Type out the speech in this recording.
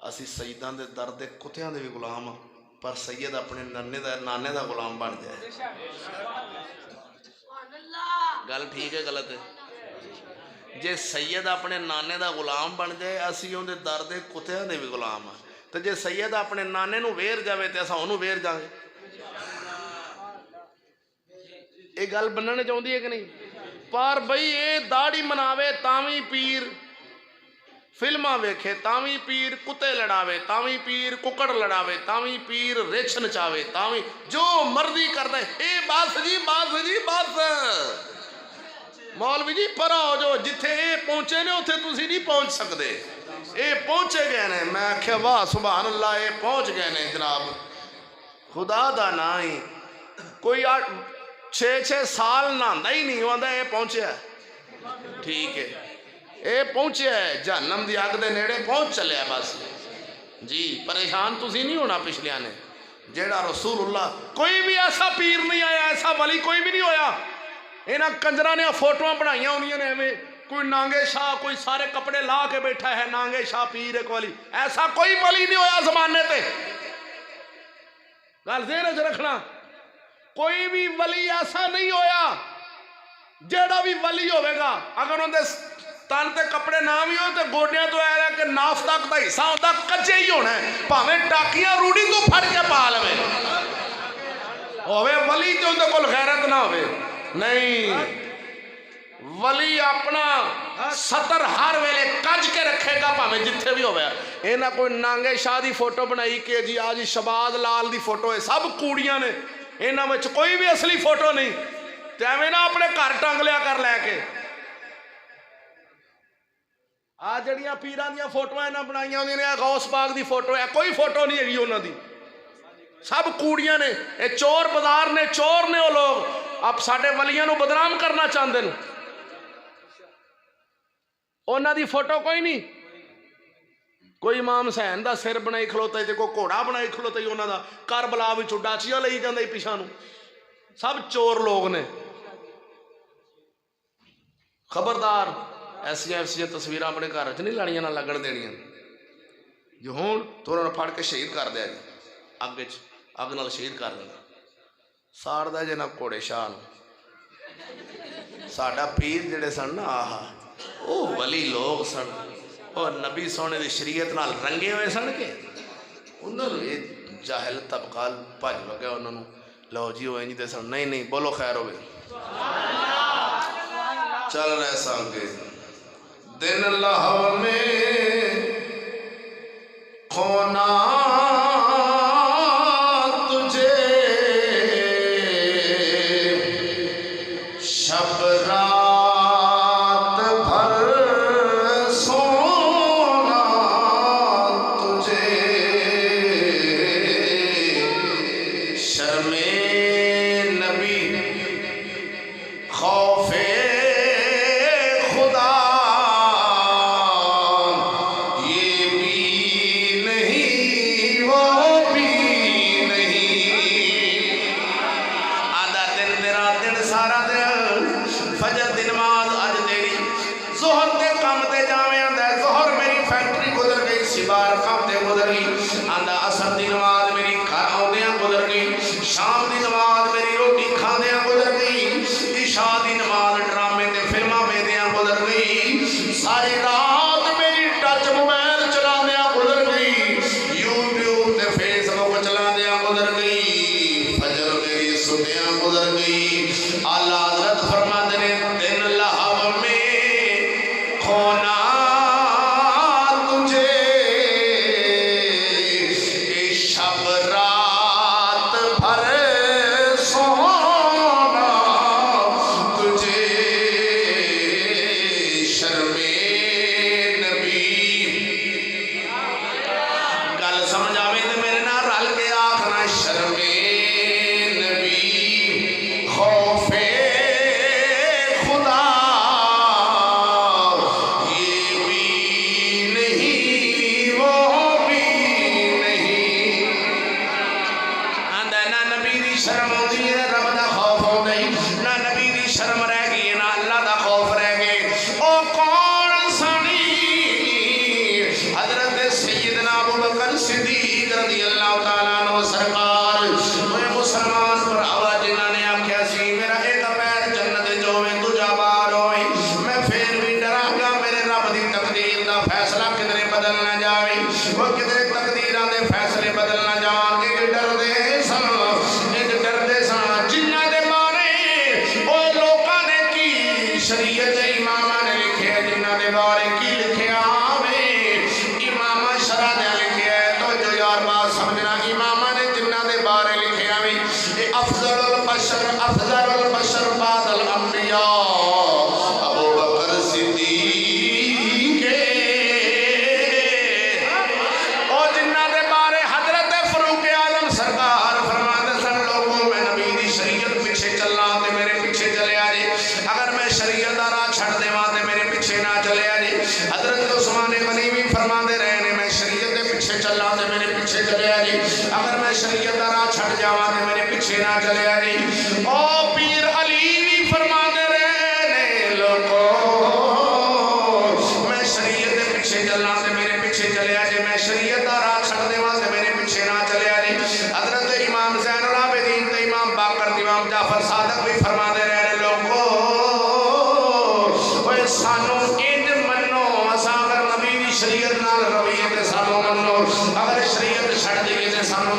اسی سیداں دے درد کتیاں دے بھی غلام ہاں پر سید اپنے نانے دا غلام بن جائے گل ٹھیک ہے غلط ہے جے سید اپنے نانے دا غلام بن جائے اسی اون دے درد کتیاں دے بھی غلام ہاں تو جے سید اپنے نانے نو ویر جاوے تے اساں اونوں ویر جاوے یہ گل بننے چاہتی ہے کہ نہیں پر بھئی یہ داڑھی مناوے تاویں پیر فلماں ویکھے تاویں پیر کتے لڑاوے تاویں پیر ککڑ لڑاوے تاویں پیر رچھ نچاوے تاویں جو مرضی کرتا ہے اے بس جی مولوی جی پرا ہو جو جتھے اے پہنچے نے اتھے تسی نہیں پہنچ سکتے اے پہنچے گئے نے میں آکھیا واہ سبحان اللہ اے پہنچ گئے نے جناب خدا دا نائی کوئی 6 سال نہاندا ہی نہیں ہوندا اے پہنچیا ٹھیک ہے اے پہنچیا ہے جہنم دی اگ دے نیڑے پہنچ چلیا بس جی پریشان تسی نہیں ہونا پچھلیاں نے جیڑا رسول اللہ کوئی بھی ایسا پیر نہیں آیا ایسا ولی کوئی بھی نہیں ہویا انہاں کنجراں نے فوٹوਆਂ بنائیاں ہونیاں نے ایویں کوئی نانگے شاہ کوئی سارے کپڑے لا کے بیٹھا ہے نانگے شاہ پیر ایک ولی ایسا کوئی ولی نہیں ہویا زمانے تے گل ذہن وچ رکھنا کوئی بھی ولی ایسا نہیں ہویا جیڑا بھی ولی ہوئے گا اگر ان دے تن تے کپڑے نہ بھی ہو تو گوڈیاں تو ہے کہ ناف تک دا حصہ ہوتا کچے ہی ہونا ہے پاویں ٹاکیاں روڑی تو پھڑ کے پا لوے ہوئے ولی تے ان دے کول غیرت نہ ہوئے نہیں ولی اپنا ستر ہر ویلے کج کے رکھے گا پاویں جتھے بھی ہوئے اے نہ کوئی نانگے شاہ دی فوٹو بنائی کہ جی آج شباز لال دی فوٹو ہے سب کوڑیاں نے انہاں وچ کوئی بھی اصلی فوٹو نہیں تے ایویں نہ اپنے گھر ٹنگ لیا کر لے کے آ جڑیاں پیراں دیاں فوٹوਆਂ انہاں بنائیاں ہوندیاں نے غوث پاک دی فوٹو ہے کوئی فوٹو نہیں ہے انہاں دی سب کوڑیاں نے اے چور بازار نے چور نے وہ لوگ اب ساڈے ولیاں نو بدنام کرنا چاہندے نے انہاں دی فوٹو کوئی نہیں کوئی امام حسین دا سر بنائی کھلوتا ہے کوئی گھوڑا بنائی کھلوتا ہے انہاں دا کربلا وچ ڈاچیاں لئی جاندا ہے پیچھے نو سب چور لوگ نے خبردار ایسا تصویراں اپنے گھر چ نہیں لانیاں نہ لگن دینیاں جو ہون تو انہوں نے پھڑ کے شہید کر دیا جی اگ نال شہید کر دینا ساڑ دا جی نہ گھوڑے شاہ ساڈا پیر جڑے سن نا آہا او ولی لوگ سن او نبی سونے دی شریعت نال رنگے ہوئے سن کے انہوں نے جاہل طبقہ بھج لگا انہوں نے لو جی ہوئے نہیں دے سن نہیں بولو خیر ہوئے چل رہے سانگے دن لہو میں کھونا تجھے شب رات بھر سونا تجھے شرم نبی خوف شام دی نماز میری روٹی کھاندیاں گزر گئی عشاء دی نماز ڈرامے تے فلماں ویندیاں گزر گئی ساری رات میری ٹچ موبائل چلاندیاں گزر گئی یوٹیوب تے فیس بک چلاندیاں گزر گئی فجر میری سنیاں گزر گئی اعلیٰ حضرت فرماتے ہیں دن لہو میں کھونا تجھے شب جاوے وہ کدھر تقدیراں دے فیصلے بدل نہ جان اے ڈردے سن جنہ دے بارے او لوکاں نے کی شریعت اماماں نے لکھے جنہ دے بارے کی لکھیا وے اماماں شرع نے لکھیا ہے تو جو یار بات سمجھنا اماماں نے جنہ دے بارے لکھیا وے اے افضل البشر بعد الانبیاء ابو بکر صدیق اور جنہ دے بارے حضرت فاروق اعظم سرکار فرماتے سن لوگوں میں نبی دی شریعت پیچھے چلنا تے میرے پیچھے چلے آ جی اگر میں شریعت دا راہ چھڑ دیواں تے میرے پیچھے نہ چلے آ جی حضرت عثمان غنی بھی فرماندے رہے نے میں شریعت دے پیچھے چلنا تے میرے پیچھے چلے آ جی اگر میں شریعت دا راہ چھڑ جاواں تے میرے پیچھے نہ چلے آ جی او پیر علی بھی فرماندے رہے نے لوگوں میں شریعت دے پیچھے چلنا تے میرے پیچھے چلے آ جی میں شریعت دا راہ چھڑ دیواں تے میرے پیچھے نہ چلے آ جی حضرت امام زین العابدین تے امام باقر تے امام جعفر صادق بھی فرماندے رہے نے لوگوں اوے سانو انج منو اساں اگر نبی دی شریعت نال رویے تے سانو منو اگر شریعت چھڑ دئیے تے سانو